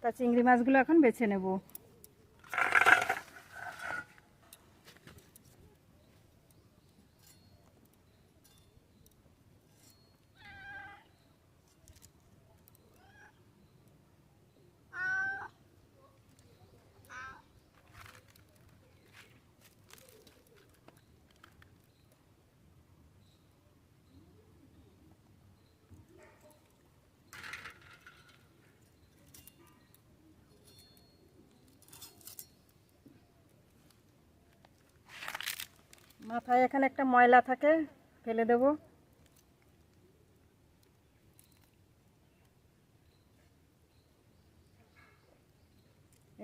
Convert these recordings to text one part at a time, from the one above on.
তা চিংড়ি মাছগুলো এখন বেছে নেব। মাথায় এখানে একটা ময়লা থাকে, ফেলে দেব।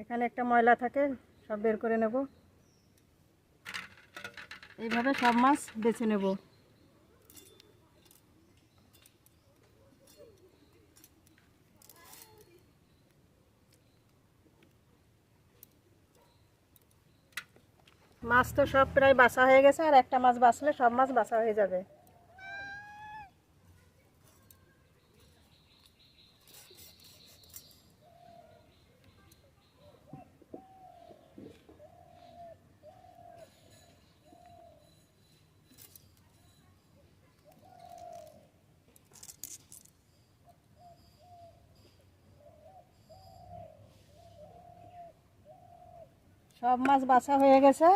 এখানে একটা ময়লা থাকে, সব বের করে নেব। এইভাবে সব মাছ বেছে নেব। মাছ তো সব প্রায় বাছা হয়ে গেছে, আর একটা মাছ বাছলে সব মাছ বাছা হয়ে যাবে। সব মাছ বাছা হয়ে গেছে,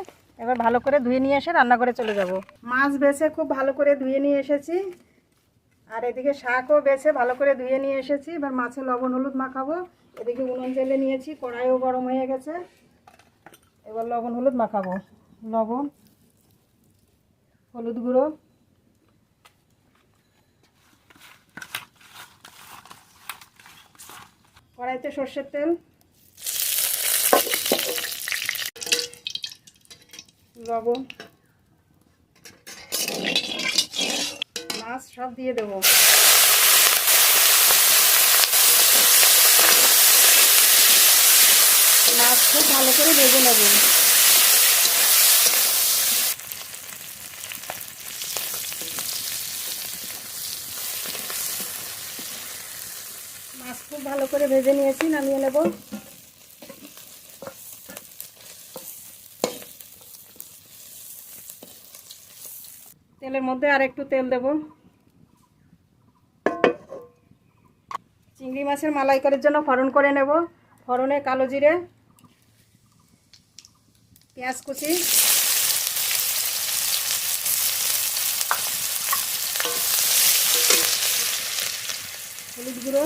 এবার ভালো করে ধুয়ে নিয়ে এসে রান্না করে চলে যাব। মাছ বেছে খুব ভালো করে ধুয়ে নিয়ে এসেছি, আর এদিকে শাকও বেছে ভালো করে ধুয়ে নিয়ে এসেছি। এবার মাছে লবণ হলুদ মাখাবো। এদিকে উনুন জ্বেলে নিয়েছি, কড়াইও গরম হয়ে গেছে। এবার লবণ হলুদ মাখাবো। লবণ, হলুদ গুঁড়ো, কড়াইতে সর্ষের তেল, লবণ, মাছ সব দিয়ে দেবো। মাছ খুব ভালো করে ভেজে নেব। মাছ খুব ভালো করে ভেজে নিয়েছি, নামিয়ে নেব। তেলের মধ্যে আর একটু তেল দেব। চিংড়ি মাছের মালাইকারির জন্য ফোড়ন করে নেব। ফোড়নে কালো জিরে, পেঁয়াজ কুচি, হলুদ গুঁড়ো,